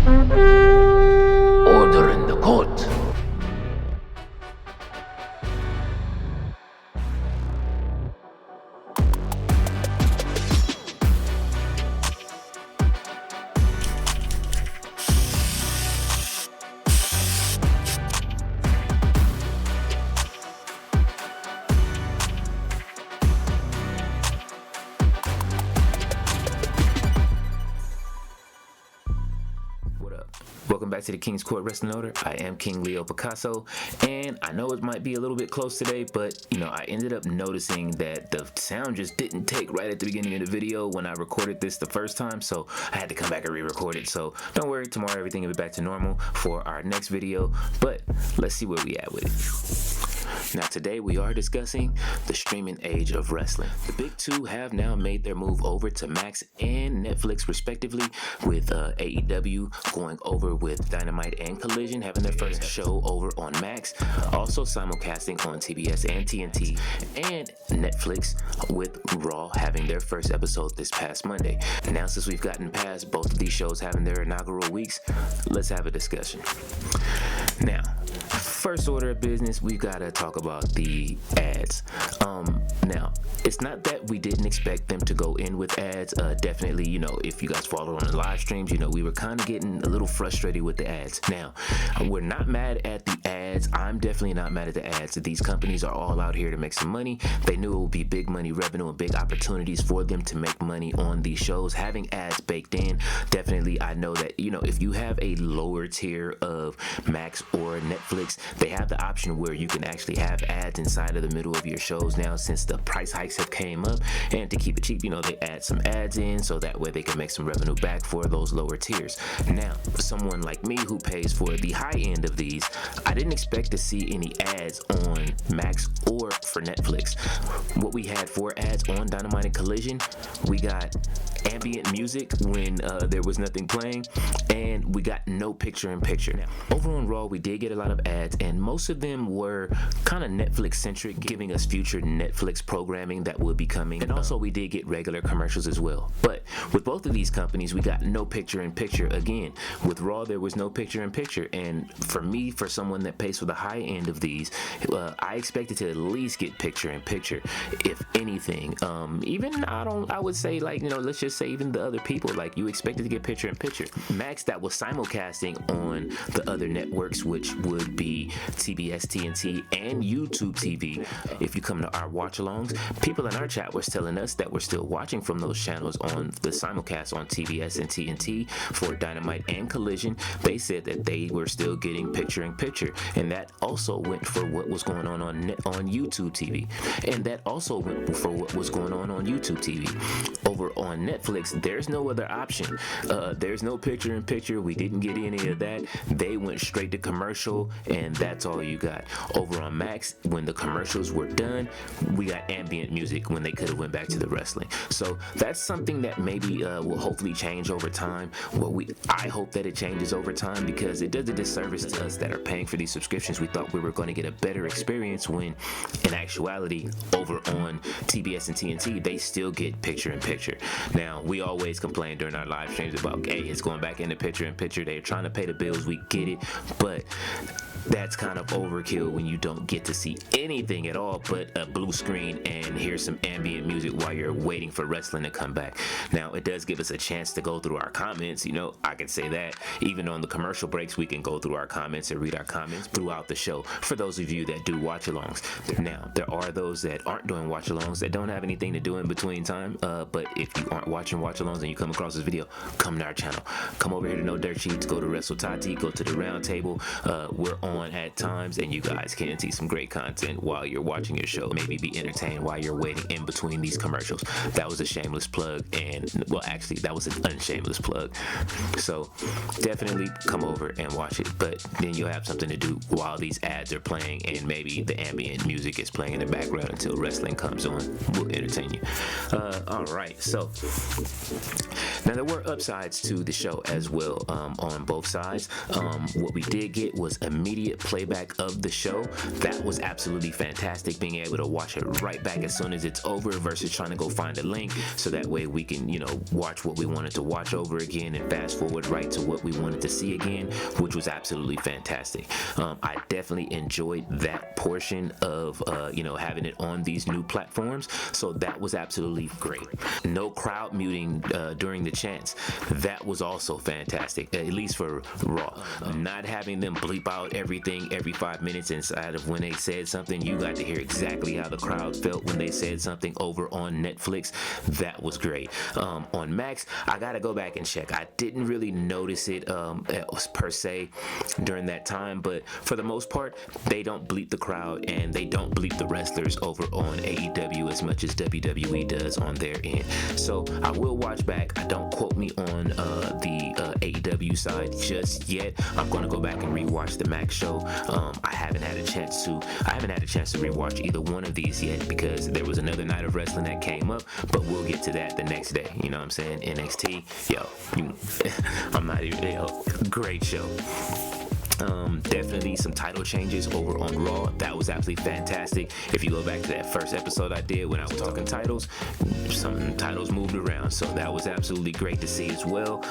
Order in the court. Welcome back to the Kingz Court Wrestling Order. I am King Leo Picasso, and I know it might be a little bit close today, but I ended up noticing that the sound just didn't take right at the beginning of the video when I recorded this the first time, so I had to come back and re-record it. So don't worry, tomorrow everything will be back to normal for our next video, but let's see where we at with it. Now today we are discussing the streaming age of wrestling. The big two have now made their move over to Max and Netflix respectively, with AEW going over with Dynamite and Collision having their first show over on Max, also simulcasting on TBS and TNT, and Netflix with Raw having their first episode this past Monday. Now since we've gotten past both of these shows having their inaugural weeks, let's have a discussion. Now, first order of business, we've got to talk about the ads. Now, it's not that we didn't expect them to go in with ads. Definitely, if you guys followed on the live streams, we were kind of getting a little frustrated with the ads. Now, we're not mad at the ads. I'm definitely not mad at the ads. These companies are all out here to make some money. They knew it would be big money revenue and big opportunities for them to make money on these shows. Having ads baked in, definitely, I know that, if you have a lower tier of Max or Netflix, they have the option where you can actually have ads inside of the middle of your shows now, since the price hikes have came up, and to keep it cheap, they add some ads in so that way they can make some revenue back for those lower tiers. Now, someone like me who pays for the high end of these, I didn't expect to see any ads on Max or for Netflix. What we had for ads on Dynamite and Collision, we got ambient music when there was nothing playing, and we got no picture-in-picture. Now, over on Raw, we did get a lot of ads, and most of them were kind of Netflix-centric, giving us future Netflix programming that will be coming, and also we did get regular commercials as well. But with both of these companies, we got no picture-in-picture. Again, with Raw, there was no picture-in-picture, and for me, for someone that pays for the high end of these, I expected to at least get picture-in-picture, if anything. I would say, let's just say even the other people, you expected to get picture-in-picture. Max, that was simulcasting on the other networks, which would be TBS, TNT, and YouTube TV. If you come to our watch-alongs, people in our chat was telling us that we're still watching from those channels on the simulcast on TBS and TNT for Dynamite and Collision. They said that they were still getting picture-in-picture, and that also went for what was going on YouTube TV, and that also went for what was going on YouTube TV. Over on Netflix, there's no other option. There's no picture-in-picture. We didn't get any of that. They went straight to commercial, and that's all you got. Over on Max, when the commercials were done, we got ambient music when they could have went back to the wrestling. So that's something that maybe will hopefully change over time. I hope that it changes over time, because it does a disservice to us that are paying for these subscriptions. We thought we were going to get a better experience when, in actuality, over on TBS and TNT, they still get picture-in-picture. Now, we always complain during our live streams about, hey, it's going back into picture-in-picture. They're trying to pay the bills. We get it, but that's kind of overkill when you don't get to see anything at all but a blue screen and hear some ambient music while you're waiting for wrestling to come back. Now, it does give us a chance to go through our comments. I can say that even on the commercial breaks, we can go through our comments and read our comments throughout the show for those of you that do watch-alongs. Now, there are those that aren't doing watch-alongs that don't have anything to do in between time, but if you aren't watching watch-alongs and you come across this video, come to our channel. Come over here to No Dirt Sheets, go to Wrestle Tati, go to the round table. We're on at times, and you guys can see some great content while you're watching your show. Maybe be entertained while you're waiting in between these commercials. That was a shameless plug, and well, actually, that was an unshameless plug. So definitely come over and watch it, but then you'll have something to do while these ads are playing, and maybe the ambient music is playing in the background until wrestling comes on. We'll entertain you. All right, so now there were upsides to the show as well on both sides. What we did get was immediate immediate playback of the show, that was absolutely fantastic. Being able to watch it right back as soon as it's over versus trying to go find a link, so that way we can, watch what we wanted to watch over again and fast forward right to what we wanted to see again, which was absolutely fantastic. I definitely enjoyed that portion of having it on these new platforms, so that was absolutely great. No crowd muting during the chants, that was also fantastic, at least for Raw. Not having them bleep out everything every 5 minutes inside of when they said something. You got to hear exactly how the crowd felt when they said something over on Netflix. That was great. On Max, I gotta go back and check. I didn't really notice it per se during that time, but for the most part, they don't bleep the crowd and they don't bleep the wrestlers over on AEW as much as WWE does on their end. So I will watch back. Don't quote me on the AEW side just yet. I'm gonna go back and rewatch the Max show. I haven't had a chance to rewatch either one of these yet because there was another night of wrestling that came up, but we'll get to that the next day. You know what I'm saying? NXT, I'm not even, great show. Definitely some title changes over on Raw. That was absolutely fantastic. If you go back to that first episode I did when I was talking titles, some titles moved around, so that was absolutely great to see as well.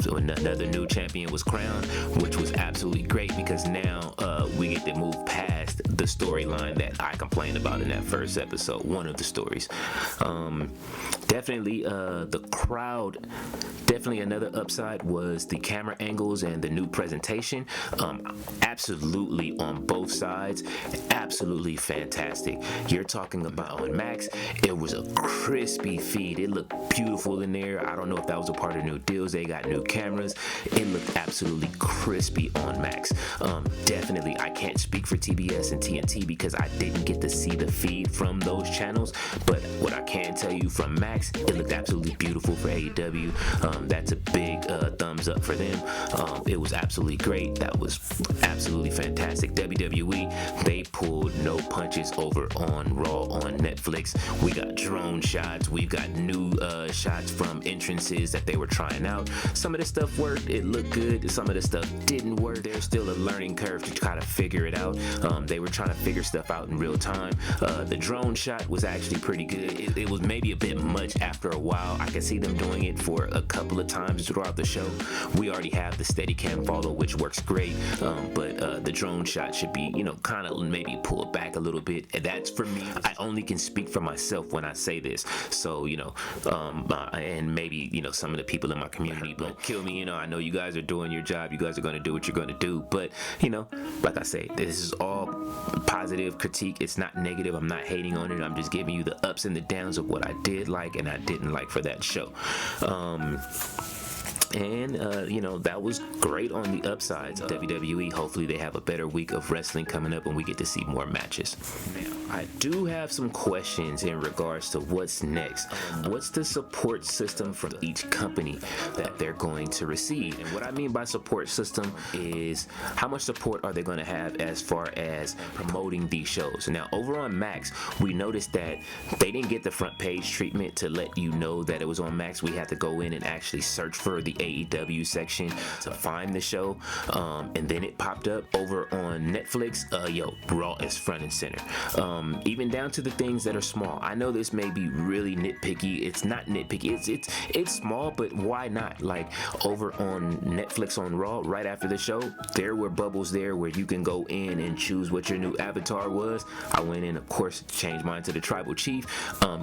So another new champion was crowned, which was absolutely great because now we get to move past the storyline that I complained about in that first episode, one of the stories. Definitely the crowd, definitely another upside was the camera angles and the new presentation. Absolutely on both sides, absolutely fantastic. You're talking about on Max, it was a crispy feed. It looked beautiful in there. I don't know if that was a part of new deals. They got new cameras. It looked absolutely crispy on Max. Definitely, I can't speak for TBS and TNT because I didn't get to see the feed from those channels, but what I can tell you from Max, it looked absolutely beautiful for AEW. That's a big thumbs up for them. It was absolutely great. That was absolutely fantastic. WWE, they pulled no punches over on Raw on Netflix. We got drone shots. We've got new shots from entrances that they were trying out. Some of the stuff worked. It looked good. Some of the stuff didn't work. There's still a learning curve to try to figure it out. They were trying to figure stuff out in real time. The drone shot was actually pretty good. It was maybe a bit much after a while. I could see them doing it for a couple of times throughout the show. We already have the Steadicam follow, which works great, but the drone shot should be, kind of maybe pulled back a little bit. And that's for me. I only can speak for myself when I say this. So, and maybe, some of the people in my community don't kill me. I know you guys are doing your job. You guys are going to do what you're going to do. But, like I say, this is all positive critique. It's not negative. I'm not hating on it. I'm just giving you the ups and the downs of what I did like and I didn't like for that show. And, that was great on the upsides. WWE, hopefully they have a better week of wrestling coming up and we get to see more matches. Now, I do have some questions in regards to what's next. What's the support system for each company that they're going to receive? And what I mean by support system is how much support are they going to have as far as promoting these shows? Now, over on Max, we noticed that they didn't get the front page treatment to let you know that it was on Max. We had to go in and actually search for the AEW section to find the show, and then it popped up over on Netflix. Raw is front and center, even down to the things that are small. I know this may be really nitpicky. It's not nitpicky. It's small, but why not? Like over on Netflix on Raw, right after the show, there were bubbles there where you can go in and choose what your new avatar was. I went in, of course, changed mine to the Tribal Chief.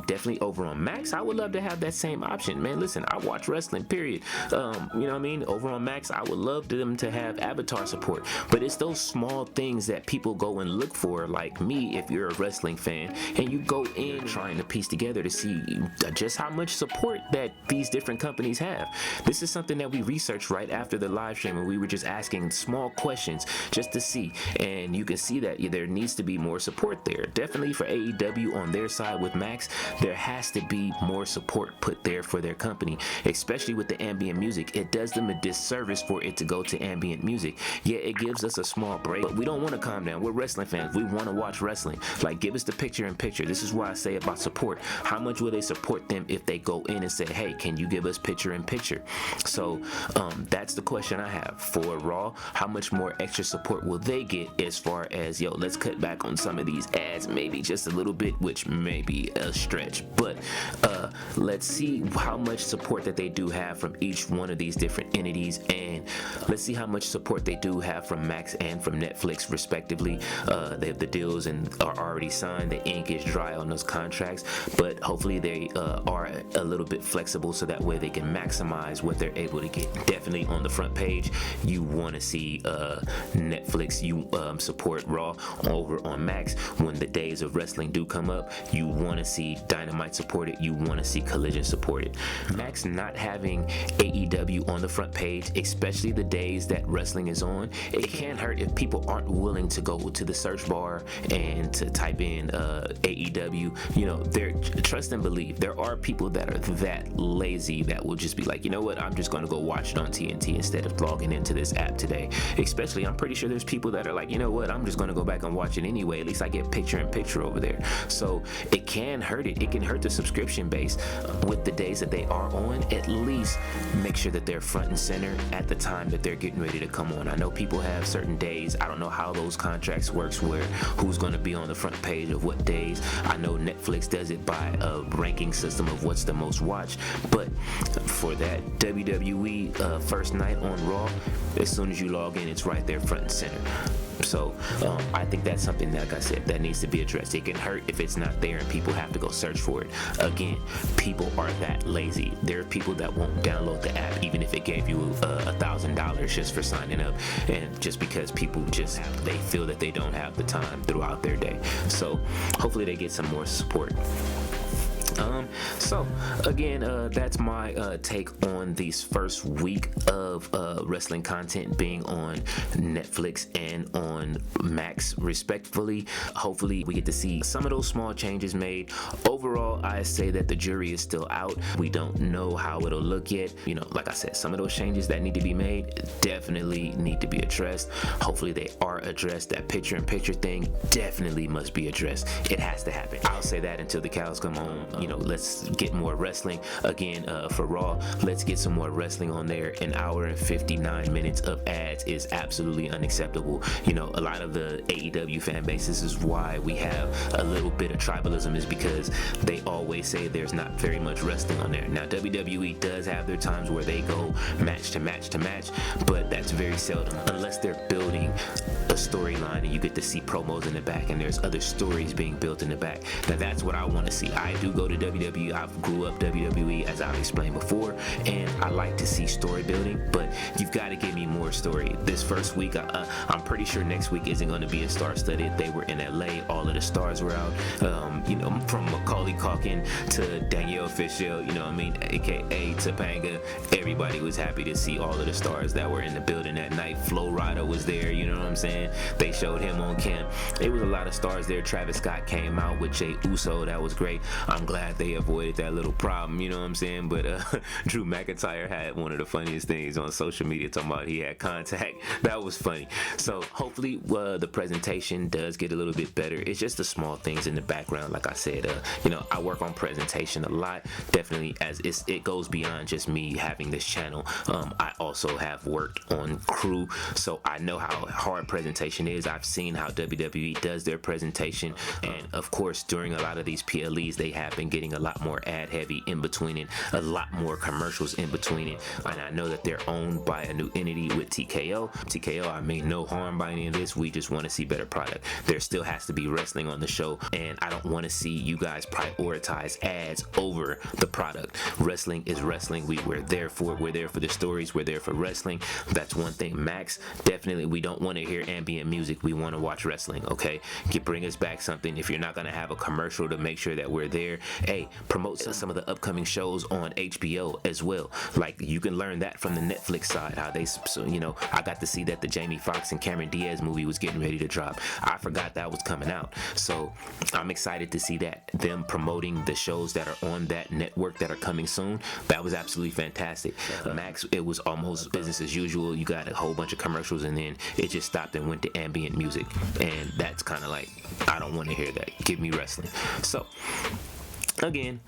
Definitely over on Max, I would love to have that same option. Man, listen, I watch wrestling, period. You know what I mean? Over on Max, I would love them to have avatar support, but it's those small things that people go and look for, like me, if you're a wrestling fan, and you go in trying to piece together to see just how much support that these different companies have. This is something that we researched right after the live stream, and we were just asking small questions just to see, and you can see that there needs to be more support there. Definitely for AEW on their side with Max, there has to be more support put there for their company, especially with the ambient music. music. It does them a disservice for it to go to ambient music. Yeah, it gives us a small break, but we don't want to calm down. We're wrestling fans. We want to watch wrestling. Like, give us the picture in picture. This is why I say about support. How much will they support them if they go in and say, hey, can you give us picture in picture? So that's the question I have for Raw. How much more extra support will they get as far as, yo, let's cut back on some of these ads, maybe just a little bit, which may be a stretch, but let's see how much support that they do have from each one of these different entities, and let's see how much support they do have from Max and from Netflix respectively. They have the deals and are already signed. The ink is dry on those contracts, but hopefully they are a little bit flexible so that way they can maximize what they're able to get. Definitely on the front page, you want to see Netflix, you support Raw. Over on Max, when the days of wrestling do come up, you want to see Dynamite supported, you want to see Collision supported. Max not having AEW on the front page, especially the days that wrestling is on, it can hurt if people aren't willing to go to the search bar and to type in AEW. You know, trust and believe, there are people that are that lazy that will just be like, you know what, I'm just going to go watch it on TNT instead of logging into this app today. Especially, I'm pretty sure there's people that are like, you know what, I'm just going to go back and watch it anyway. At least I get picture in picture over there. So it can hurt it. It can hurt the subscription base with the days that they are on. At least make sure that they're front and center at the time that they're getting ready to come on. I know people have certain days. I don't know how those contracts works where who's going to be on the front page of what days. I know Netflix does it by a ranking system of what's the most watched, but for that WWE first night on Raw, as soon as you log in, it's right there front and center. So I think that's something, like I said, that needs to be addressed. It can hurt if it's not there and people have to go search for it. Again, people are that lazy. There are people that won't download the app even if it gave you $1,000 just for signing up, and just because people they feel that they don't have the time throughout their day. So hopefully they get some more support. So again, that's my take on this first week of wrestling content being on Netflix and on Max respectively. Hopefully we get to see some of those small changes made. Overall, I say that the jury is still out. We don't know how it'll look yet. You know, like I said, some of those changes that need to be made definitely need to be addressed. Hopefully they are addressed. That picture in picture thing definitely must be addressed. It has to happen. I'll say that until the cows come home. You know, let's get more wrestling. Again, for Raw, let's get some more wrestling on there. An hour and 59 minutes of ads is absolutely unacceptable. You know, a lot of the AEW fan base, this is why we have a little bit of tribalism, is because they always say there's not very much wrestling on there. Now, WWE does have their times where they go match to match to match, but that's very seldom, unless they're building a storyline and you get to see promos in the back and there's other stories being built in the back. Now, that's what I want to see. I do go to WWE. I grew up WWE, as I've explained before, and I like to see story building, but you've got to give me more story. This first week, I'm pretty sure next week isn't going to be as star-studded. They were in LA, all of the stars were out, you know, from Macaulay Culkin to Danielle Fishel, you know what I mean, aka Topanga. Everybody was happy to see all of the stars that were in the building that night. Flo Rida was there, you know what I'm saying? They showed him on cam. It was a lot of stars there. Travis Scott came out with Jey Uso. That was great. I'm glad they avoided that little problem, you know what I'm saying? But Drew McIntyre had one of the funniest things on social media talking about he had contact. That was funny. So hopefully the presentation does get a little bit better. It's just the small things in the background. Like I said, you know, I work on presentation a lot, definitely, as it goes beyond just me having this channel. I also have worked on crew, so I know how hard presentation is. I've seen how WWE does their presentation, and of course during a lot of these PLEs they have been getting a lot more ad heavy in between it, a lot more commercials in between it, and I know that they're owned by a new entity with TKO. I mean no harm by any of this. We just want to see better product. There still has to be wrestling on the show, and I don't want to see you guys prioritize ads over the product. Wrestling is wrestling. We're there for it. We're there for the stories. We're there for wrestling. That's one thing. Max, definitely we don't want to hear ambient music. We want to watch wrestling, okay? Bring us back something. If you're not going to have a commercial to make sure that we're there hey, promote some of the upcoming shows on HBO as well. Like, you can learn that from the Netflix side, how they, so, you know, I got to see that the Jamie Foxx and Cameron Diaz movie was getting ready to drop. I forgot that was coming out. So I'm excited to see that, them promoting the shows that are on that network that are coming soon. That was absolutely fantastic. Max, it was almost business as usual. You got a whole bunch of commercials, and then it just stopped and went to ambient music, and that's kind of like, I don't want to hear that. Give me wrestling. So again,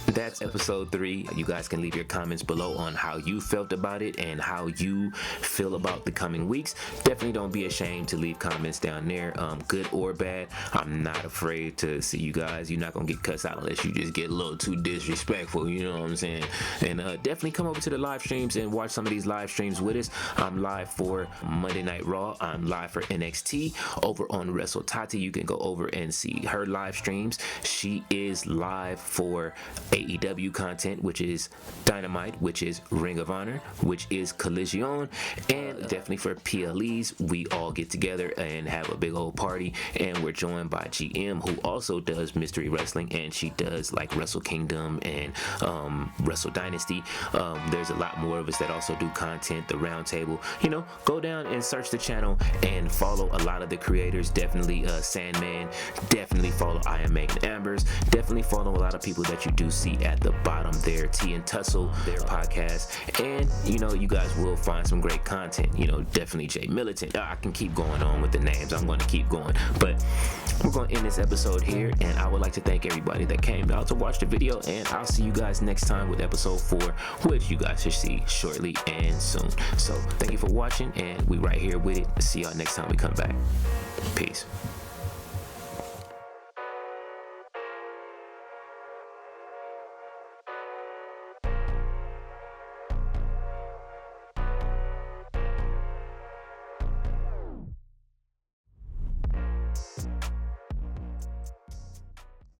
that's episode 3. You guys can leave your comments below on how you felt about it and how you feel about the coming weeks. Definitely don't be ashamed to leave comments down there, good or bad. I'm not afraid to see you guys. You're not gonna get cussed out unless you just get a little too disrespectful, you know what I'm saying? And definitely come over to the live streams and watch some of these live streams with us. I'm live for Monday Night Raw. I'm live for NXT over on Wrestle Tati. You can go over and see her live streams. She is live for AEW content, which is Dynamite, which is Ring of Honor, which is Collision, and definitely for PLEs, we all get together and have a big old party, and we're joined by GM, who also does Mystery Wrestling, and she does like Wrestle Kingdom and Wrestle Dynasty. There's a lot more of us that also do content, the roundtable. You know, go down and search the channel and follow a lot of the creators. Definitely Sandman, definitely follow I Am Megan Ambers, definitely follow a lot of people that you do see at the bottom there, T and Tussle, their podcast, and you know, you guys will find some great content. You know, definitely Jay Militant. I can keep going on with the names. I'm going to keep going, but we're going to end this episode here, and I would like to thank everybody that came out to watch the video, and I'll see you guys next time with episode 4, which you guys should see shortly and soon. So thank you for watching, and we right here with it. See y'all next time we come back. Peace.